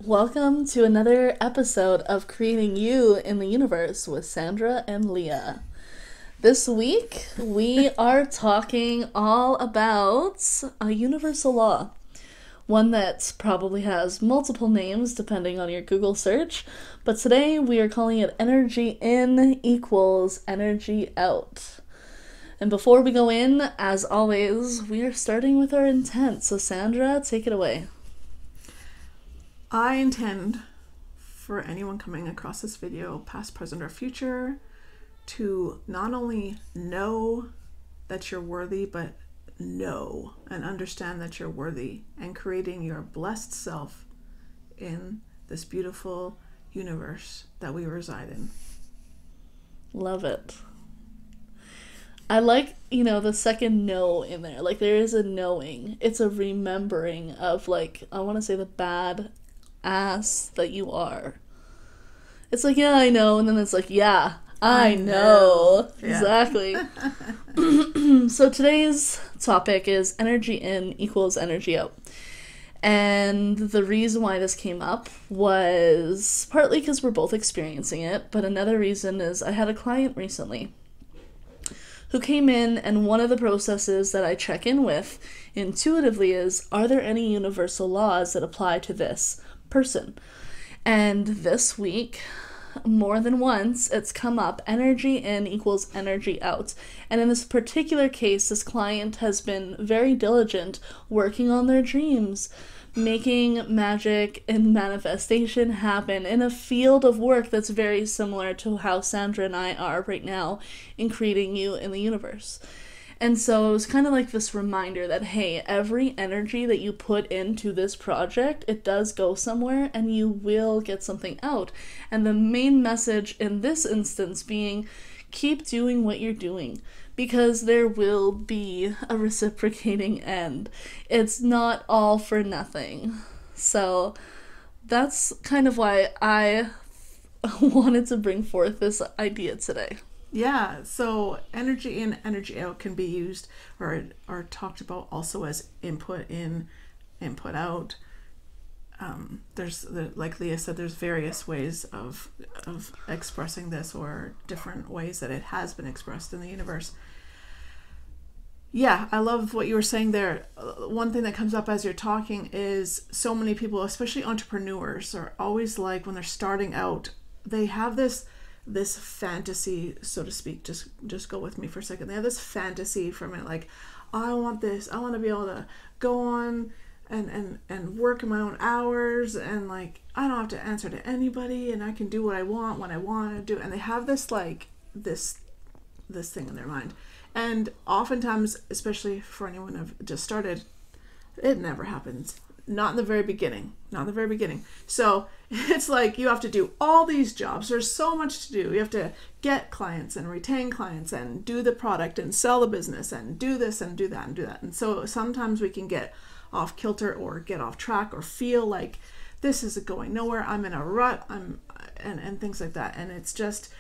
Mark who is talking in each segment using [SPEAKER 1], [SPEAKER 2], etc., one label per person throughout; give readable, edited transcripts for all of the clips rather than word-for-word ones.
[SPEAKER 1] Welcome to another episode of Creating You in the Universe with Sandra and Leah. This week, we are talking all about a universal law. One that probably has multiple names depending on your Google search, but today we are calling it energy in equals energy out. And before we go in, as always, we are starting with our intent. So Sandra, take it away.
[SPEAKER 2] I intend for anyone coming across this video, past, present, or future, to not only know that you're worthy, but know and understand that you're worthy and creating your blessed self in this beautiful universe that we reside in.
[SPEAKER 1] Love it. I like, the second know in there. Like, there is a knowing. It's a remembering of, I want to say the bad ass that you are. It's like, yeah, I know. And then it's like, yeah, I know. Yeah. Exactly. So today's topic is energy in equals energy out. And the reason why this came up was partly because we're both experiencing it, but another reason is I had a client recently who came in, and one of the processes that I check in with intuitively is, are there any universal laws that apply to this person? And this week, more than once, it's come up, energy in equals energy out. And in this particular case, this client has been very diligent working on their dreams, making magic and manifestation happen in a field of work that's very similar to how Sandra and I are right now in creating you in the universe. And so it was kind of like this reminder that, hey, every energy that you put into this project, it does go somewhere and you will get something out. And the main message in this instance being, keep doing what you're doing, because there will be a reciprocating end. It's not all for nothing. So that's kind of why I wanted to bring forth this idea today.
[SPEAKER 2] Yeah, so energy in, energy out can be used or talked about also as input in, input out. Like Leah said, there's various ways of expressing this, or different ways that it has been expressed in the universe. Yeah, I love what you were saying there. One thing that comes up as you're talking is so many people, especially entrepreneurs, are always like, when they're starting out, they have this fantasy, so to speak. Just go with me for a second. They have this fantasy from it, like, I want this. I want to be able to go on and work in my own hours, and like, I don't have to answer to anybody, and I can do what I want when I want to do. And they have this this thing in their mind. And oftentimes, especially for anyone who've just started, it never happens. Not in the very beginning. So it's like, you have to do all these jobs. There's so much to do. You have to get clients and retain clients and do the product and sell the business and do this and do that and do that. And so sometimes we can get off kilter or get off track or feel like this isn't going nowhere. I'm in a rut. And things like that. And it's just,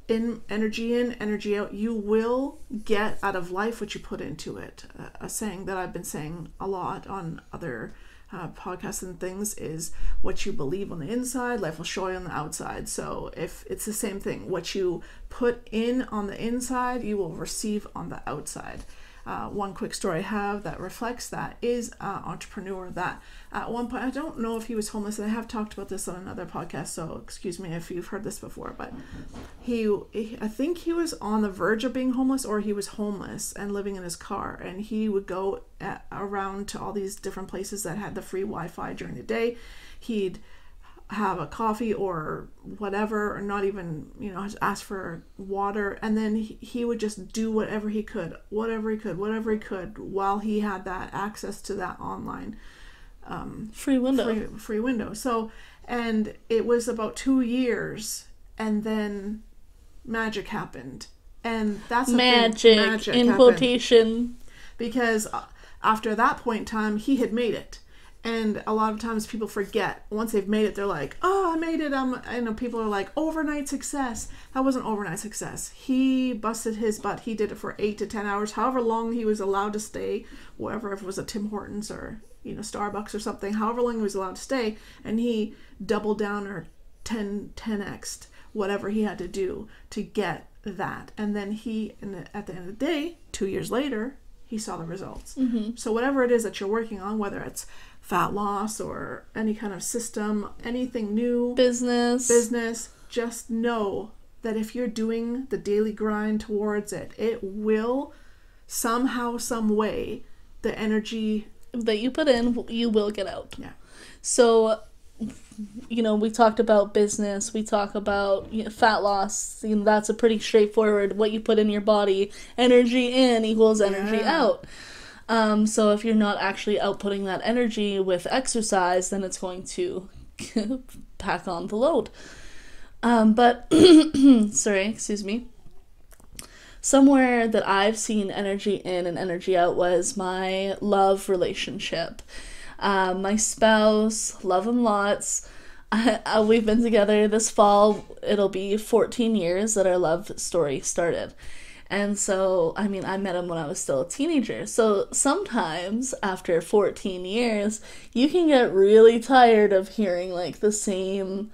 [SPEAKER 2] in, energy out, you will get out of life what you put into it. A saying that I've been saying a lot on other podcasts and things is, what you believe on the inside, life will show you on the outside. So if it's the same thing, what you put in on the inside, you will receive on the outside. One quick story I have that reflects that is an entrepreneur that at one point, I don't know if he was homeless, and I have talked about this on another podcast, so excuse me if you've heard this before, but I think he was on the verge of being homeless, or he was homeless and living in his car, and he would go around to all these different places that had the free Wi-Fi during the day. He'd have a coffee or whatever, or not even, just ask for water, and then he would just do whatever he could while he had that access to that online
[SPEAKER 1] free
[SPEAKER 2] window. So, and it was about 2 years, and then magic happened, and that's
[SPEAKER 1] magic in quotation,
[SPEAKER 2] because after that point in time, he had made it. And a lot of times people forget, once they've made it, they're like, oh, I made it. People are like, overnight success. That wasn't overnight success. He busted his butt. He did it for 8 to 10 hours, however long he was allowed to stay, wherever, if it was a Tim Hortons or Starbucks or something, however long he was allowed to stay, and he doubled down or 10x'd whatever he had to do to get that. And then at the end of the day, 2 years later, he saw the results.
[SPEAKER 1] Mm-hmm.
[SPEAKER 2] So whatever it is that you're working on, whether it's fat loss or any kind of system, anything new, business, just know that if you're doing the daily grind towards it, it will somehow, some way, the energy
[SPEAKER 1] that you put in, you will get out.
[SPEAKER 2] Yeah.
[SPEAKER 1] So, we talked about business, we talk about fat loss. That's a pretty straightforward, what you put in your body, energy in equals energy out. So if you're not actually outputting that energy with exercise, then it's going to pack on the load. But, sorry, excuse me. Somewhere that I've seen energy in and energy out was my love relationship. My spouse, love him lots. We've been together this fall. It'll be 14 years that our love story started. And so, I met him when I was still a teenager. So sometimes after 14 years, you can get really tired of hearing the same,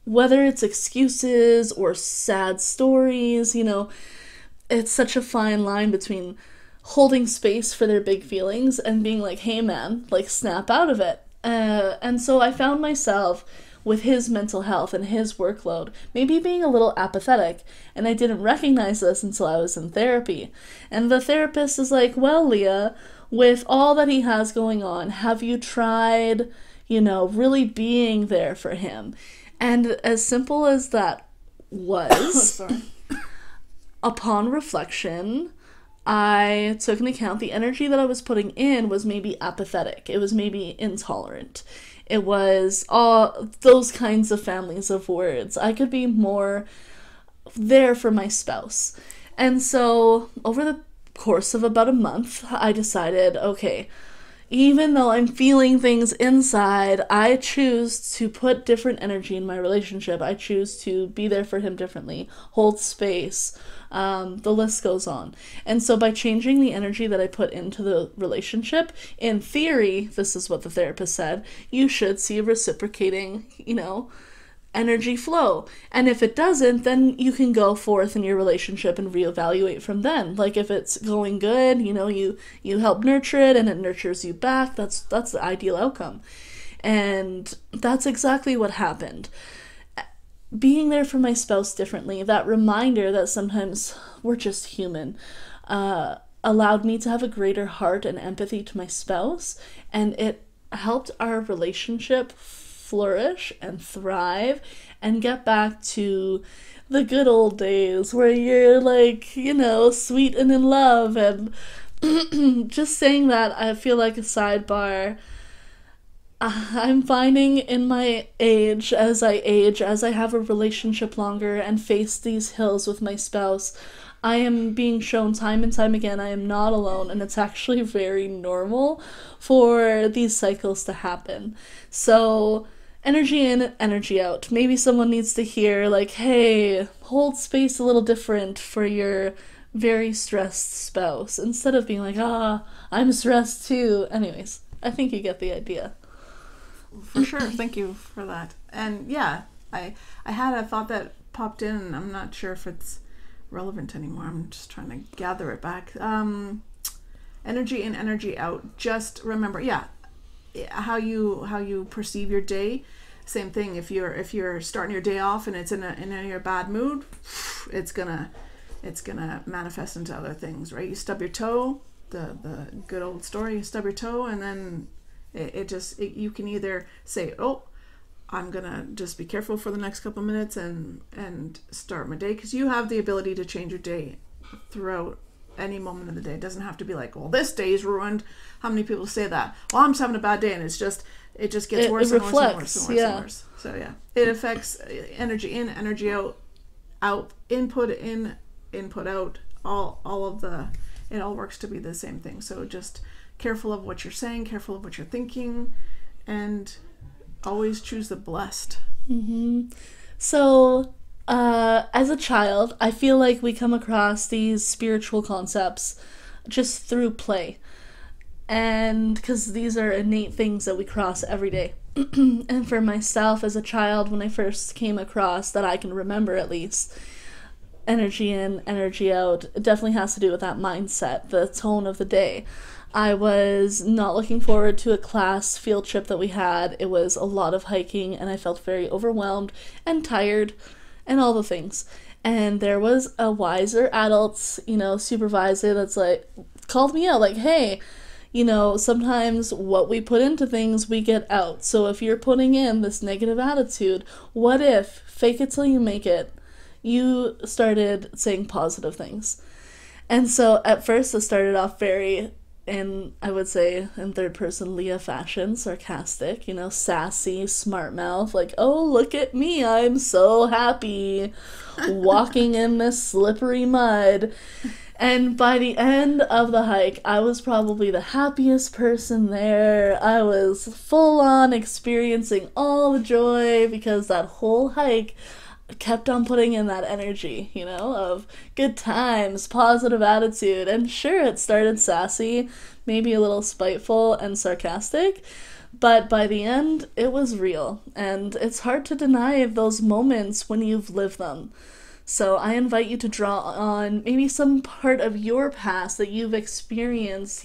[SPEAKER 1] whether it's excuses or sad stories, it's such a fine line between holding space for their big feelings and being like, hey man, snap out of it. And so I found myself with his mental health and his workload, maybe being a little apathetic, and I didn't recognize this until I was in therapy. And the therapist is like, well, Leah, with all that he has going on, have you tried, really being there for him? And as simple as that was, upon reflection, I took into account the energy that I was putting in was maybe apathetic. It was maybe intolerant. It was all those kinds of families of words. I could be more there for my spouse. And so over the course of about a month, I decided, okay, even though I'm feeling things inside, I choose to put different energy in my relationship. I choose to be there for him differently, hold space. The list goes on. And so by changing the energy that I put into the relationship, in theory, this is what the therapist said, you should see a reciprocating, energy flow. And if it doesn't, then you can go forth in your relationship and reevaluate from then. If it's going good, you help nurture it and it nurtures you back. That's the ideal outcome. And that's exactly what happened. Being there for my spouse differently, that reminder that sometimes we're just human, allowed me to have a greater heart and empathy to my spouse, and it helped our relationship flourish and thrive and get back to the good old days where you're sweet and in love. And just saying that, I feel like a sidebar, I'm finding in my age, as I have a relationship longer and face these hills with my spouse, I am being shown time and time again I am not alone, and it's actually very normal for these cycles to happen. So energy in, energy out. Maybe someone needs to hear hey, hold space a little different for your very stressed spouse, instead of being I'm stressed too. Anyways, I think you get the idea.
[SPEAKER 2] For sure. Thank you for that. And yeah, I had a thought that popped in, and I'm not sure if it's relevant anymore. I'm just trying to gather it back. Energy in, energy out. Just remember, how you perceive your day. Same thing. If you're starting your day off and it's in a bad mood, it's gonna manifest into other things, right? You stub your toe, the good old story. You stub your toe, and then you can either say, oh, I'm gonna just be careful for the next couple minutes and start my day, because you have the ability to change your day throughout any moment of the day. It doesn't have to be well, this day is ruined. How many people say that? Well, I'm just having a bad day, and it just gets worse and worse and worse and worse. So yeah, it affects energy in, energy out, input in, input out. All of it all works to be the same thing. So just careful of what you're saying, careful of what you're thinking, and always choose the blessed.
[SPEAKER 1] Mm-hmm. So, as a child, I feel like we come across these spiritual concepts just through play. And because these are innate things that we cross every day. And for myself as a child, when I first came across that, I can remember at least, energy in, energy out, it definitely has to do with that mindset, the tone of the day. I was not looking forward to a class field trip that we had. It was a lot of hiking, and I felt very overwhelmed and tired and all the things. And there was a wiser adult, supervisor that's like, called me out, like, hey, sometimes what we put into things, we get out. So if you're putting in this negative attitude, what if, fake it till you make it, you started saying positive things? And so at first it started off very, I would say in third person Leah fashion, sarcastic, sassy, smart mouth, like, oh, look at me, I'm so happy, walking in this slippery mud. And by the end of the hike, I was probably the happiest person there. I was full on experiencing all the joy because that whole hike kept on putting in that energy, of good times, positive attitude. And sure, it started sassy, maybe a little spiteful and sarcastic, but by the end, it was real. And it's hard to deny those moments when you've lived them. So I invite you to draw on maybe some part of your past that you've experienced,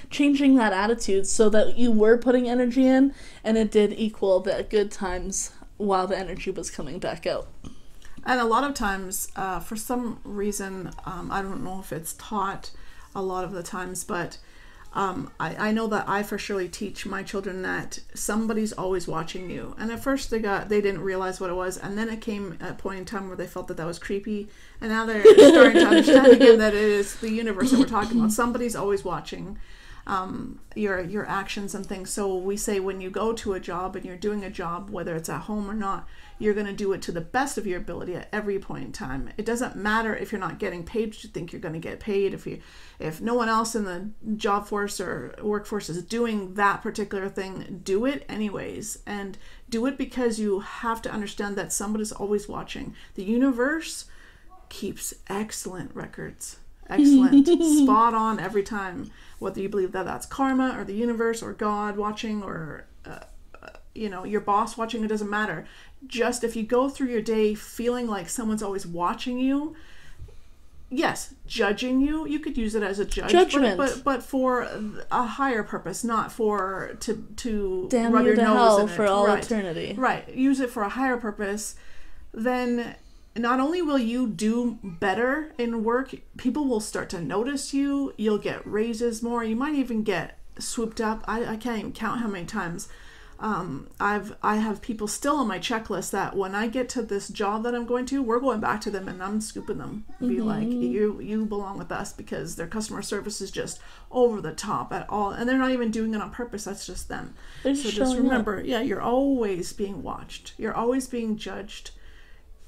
[SPEAKER 1] changing that attitude so that you were putting energy in and it did equal the good times while the energy was coming back out.
[SPEAKER 2] And a lot of times, for some reason, I don't know if it's taught a lot of the times, but I know that I for surely teach my children that somebody's always watching you. And at first they didn't realize what it was, and then it came a point in time where they felt that was creepy, and now they're starting to understand again that it is the universe that we're talking about. Somebody's always watching your actions and things. So we say when you go to a job and you're doing a job, whether it's at home or not, you're going to do it to the best of your ability at every point in time. It doesn't matter if you're not getting paid what you think you're going to get paid. If no one else in the job force or workforce is doing that particular thing, do it anyways. And do it because you have to understand that somebody's always watching. The universe keeps excellent records. Excellent. Spot on every time. Whether you believe that that's karma or the universe or God watching or your boss watching, it doesn't matter. Just if you go through your day feeling like someone's always watching you, yes, judging you, you could use it as a judgment, but for a higher purpose, not for to
[SPEAKER 1] damn
[SPEAKER 2] rub
[SPEAKER 1] you
[SPEAKER 2] your
[SPEAKER 1] to
[SPEAKER 2] nose
[SPEAKER 1] hell
[SPEAKER 2] in it.
[SPEAKER 1] for all
[SPEAKER 2] Right.
[SPEAKER 1] eternity.
[SPEAKER 2] Right. Use it for a higher purpose. Then not only will you do better in work, people will start to notice you. You'll get raises more. You might even get swooped up. I can't even count how many times. I have people still on my checklist that when I get to this job that I'm going to, we're going back to them and I'm scooping them. Be like, you belong with us, because their customer service is just over the top at all. And they're not even doing it on purpose. That's just them.
[SPEAKER 1] They're
[SPEAKER 2] So
[SPEAKER 1] just
[SPEAKER 2] just
[SPEAKER 1] showing
[SPEAKER 2] remember,
[SPEAKER 1] up.
[SPEAKER 2] yeah, you're always being watched. You're always being judged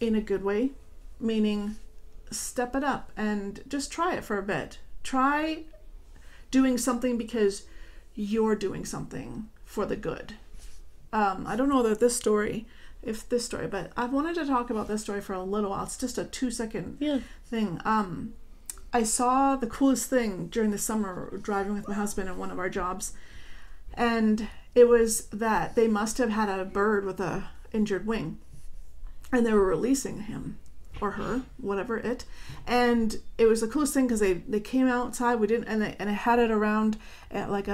[SPEAKER 2] in a good way, meaning step it up and just try it for a bit. Try doing something because you're doing something for the good. I don't know that this story, but I've wanted to talk about this story for a little while. It's just a 2-second thing. I saw the coolest thing during the summer driving with my husband in one of our jobs, and it was that they must have had a bird with a injured wing, and they were releasing him or her, whatever it, and it was the coolest thing because they came outside. We didn't, and it had it around at like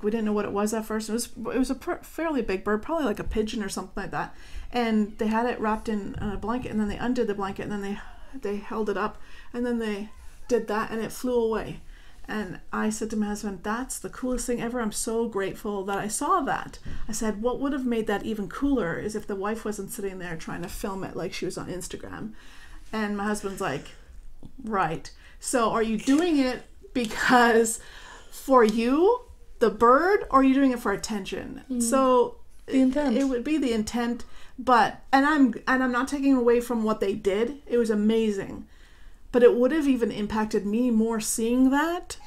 [SPEAKER 2] we didn't know what it was at first. It was a fairly big bird, probably like a pigeon or something like that, and they had it wrapped in a blanket, and then they undid the blanket, and then they held it up, and then they did that, and it flew away. And I said to my husband, that's the coolest thing ever. I'm so grateful that I saw that. I said, what would have made that even cooler is if the wife wasn't sitting there trying to film it like she was on Instagram. And my husband's like, right. So are you doing it because for you, the bird, or are you doing it for attention? So
[SPEAKER 1] The intent.
[SPEAKER 2] It would be the intent, but and I'm not taking away from what they did. It was amazing. But it would have even impacted me more seeing that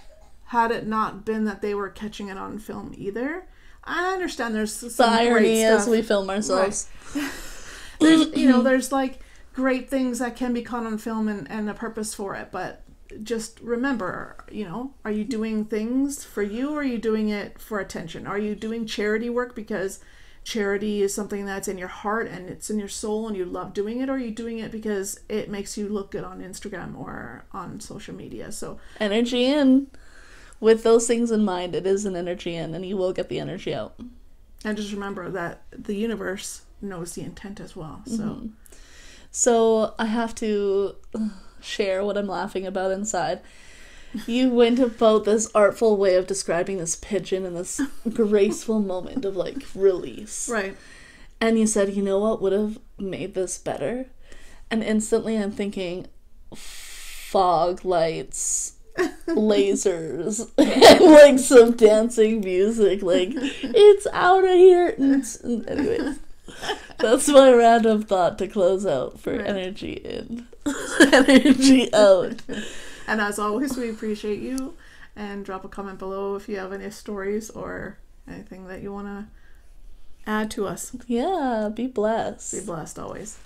[SPEAKER 2] had it not been that they were catching it on film either. I understand there's some
[SPEAKER 1] The irony
[SPEAKER 2] great stuff.
[SPEAKER 1] as we film ourselves.
[SPEAKER 2] Right. There's like great things that can be caught on film and a purpose for it, but just remember, are you doing things for you, or are you doing it for attention? Are you doing charity work because charity is something that's in your heart and it's in your soul and you love doing it, or are you doing it because it makes you look good on Instagram or on social media? So
[SPEAKER 1] energy in. With those things in mind, it is an energy in, and you will get the energy out.
[SPEAKER 2] And just remember that the universe knows the intent as well. So,
[SPEAKER 1] So I have to share what I'm laughing about inside. You went about this artful way of describing this pigeon in this graceful moment of like release.
[SPEAKER 2] Right.
[SPEAKER 1] And you said, you know what would have made this better? And instantly I'm thinking fog lights, lasers, and like some dancing music. Like, it's out of here. And anyways, that's my random thought to close out for energy in, energy out.
[SPEAKER 2] And as always, we appreciate you, and drop a comment below if you have any stories or anything that you want to add to us.
[SPEAKER 1] Yeah, be blessed.
[SPEAKER 2] Be blessed always.